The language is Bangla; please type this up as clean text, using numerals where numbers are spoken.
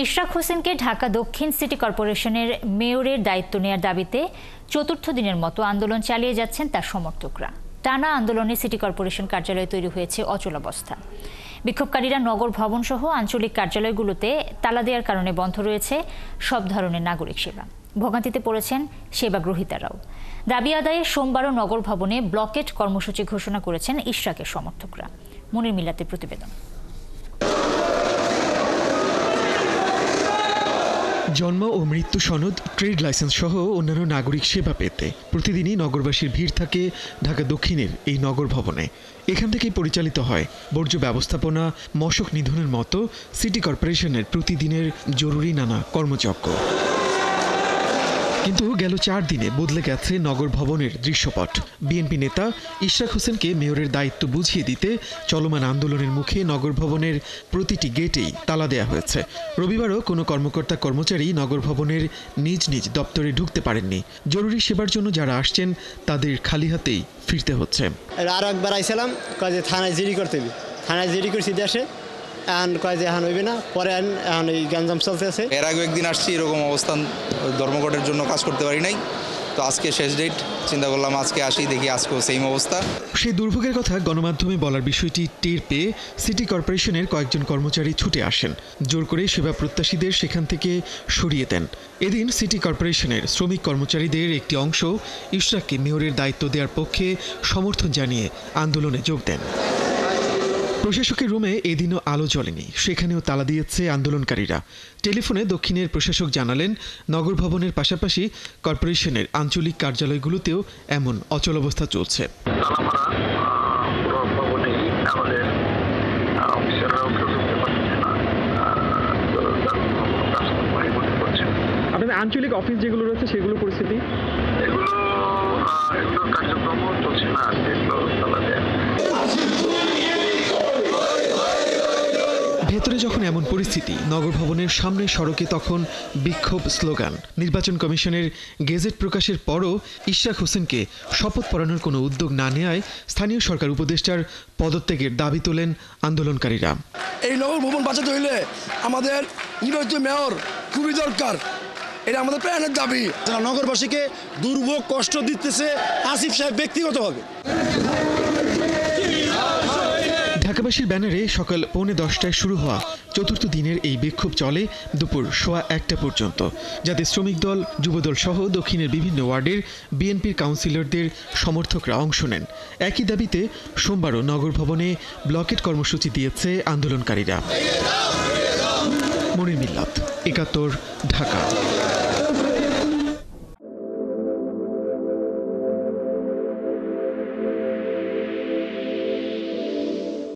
ইশরাক হোসেনকে ঢাকা দক্ষিণ সিটি কর্পোরেশনের মেয়রের দায়িত্ব নেওয়ার দাবিতে চতুর্থ দিনের মতো আন্দোলন চালিয়ে যাচ্ছেন তার সমর্থকরা। টানা আন্দোলনে সিটি কর্পোরেশন কার্যালয়ে তৈরি হয়েছে অচলাবস্থা। বিক্ষোভকারীরা নগর ভবন সহ আঞ্চলিক কার্যালয়গুলোতে তালা দেওয়ার কারণে বন্ধ রয়েছে সব ধরনের নাগরিক সেবা। ভোগান্তিতে পড়েছেন সেবা গ্রহীতারাও। দাবি আদায়ে সোমবারও নগর ভবনে ব্লকেট কর্মসূচি ঘোষণা করেছেন ইশরাকের সমর্থকরা। মনির মিল্লাতের প্রতিবেদন। জন্ম ও মৃত্যু সনদ, ট্রেড লাইসেন্স সহ অন্যান্য নাগরিক সেবা পেতে প্রতিদিনই নগরবাসীর ভিড় থাকে ঢাকা দক্ষিণের এই নগর ভবনে। এখান থেকেই পরিচালিত হয় বর্জ্য ব্যবস্থাপনা, মশক নিধনের মতো সিটি কর্পোরেশনের প্রতিদিনের জরুরি নানা কর্মযজ্ঞ। কিন্তু গেল 4 দিনে বদলে গেছে নগর ভবনের দৃশ্যপট। বিএনপি নেতা ইশরাক হোসেনকে মেয়রের দায়িত্ব বুঝিয়ে দিতে চলমান আন্দোলনের মুখে নগর ভবনের প্রতিটি গেটেই তালা দেওয়া হয়েছে। রবিবারও কোনো কর্মকর্তা কর্মচারী নগর ভবনের নিজ নিজ দপ্তরে ঢুকতে পারেননি। জরুরি সেবার জন্য যারা আসছেন তাদের খালি হাতেই ফিরতে হচ্ছে। আরও একবার আইছিলাম, কাজে থানায় জিডি করতে হবে, থানায় জিডি করছি দেশে এখন কয় যে এখন হইবে না, পরে এখন এই গ্যাঞ্জাম চলতে আছে। এর আগে একদিন আসছি, এরকম অবস্থান, ধর্মঘটের জন্য কাজ করতে পারি নাই, তো আজকে শেষ ডেট, চিন্তা করলাম আজকে আসি, দেখি আজকেও সেম অবস্থা। সেই দুর্ভোগের কথা গণমাধ্যমে বলার বিষয়টি টের পেয়ে সিটি কর্পোরেশনের কয়েকজন কর্মচারী ছুটে আসেন, জোর করে সেবা প্রত্যাশীদের সেখান থেকে সরিয়ে দেন। এদিন সিটি কর্পোরেশনের শ্রমিক কর্মচারীদের একটি অংশ ইশরাককে মেয়রের দায়িত্ব দেওয়ার পক্ষে সমর্থন জানিয়ে আন্দোলনে যোগ দেন। প্রশাসকের রুমে এদিনও আলো জ্বলেনি, সেখানেও তালা দিয়েছে আন্দোলনকারীরা। টেলিফোনে দক্ষিণের প্রশাসক জানালেন, নগর ভবনের পাশাপাশি কর্পোরেশনের আঞ্চলিক কার্যালয়গুলোতেও এমন অচলাবস্থা চলছে। আপনাদের আঞ্চলিক অফিস যেগুলো রয়েছে সেগুলো পরিস্থিতি এগুলো কার্যক্রম চলছে না। ভেতরে যখন এমন পরিস্থিতি, নগর ভবনের সামনে সড়কে তখন বিক্ষোভ স্লোগান। নির্বাচন কমিশনের গেজেট প্রকাশের পরও ইশরাক হোসেনকে শপথ পড়ানোর কোনো উদ্যোগ না নেওয়ায় স্থানীয় সরকার উপদেষ্টার পদত্যাগের দাবি তোলেন আন্দোলনকারীরা। এই নগর ভবন বাঁচাতে হইলে আমাদের নির্বাচিত মেয়র খুবই দরকার, এটা আমাদের প্রাণের দাবি। নগরবাসীকে দুর্ভোগ কষ্ট দিতেছে আসিফ সাহেব ব্যক্তিগতভাবে। ঢাকাবাসীর ব্যানারে সকাল 10:45 শুরু হওয়া চতুর্থ দিনের এই বিক্ষোভ চলে দুপুর 1:15 পর্যন্ত, যাতে শ্রমিক দল, যুবদল সহ দক্ষিণের বিভিন্ন ওয়ার্ডের বিএনপির কাউন্সিলরদের সমর্থকরা অংশ নেন। একই দাবিতে সোমবারও নগর ভবনে ব্লকেট কর্মসূচি দিয়েছে আন্দোলনকারীরা। মনির মিল্লাত, 71, ঢাকা।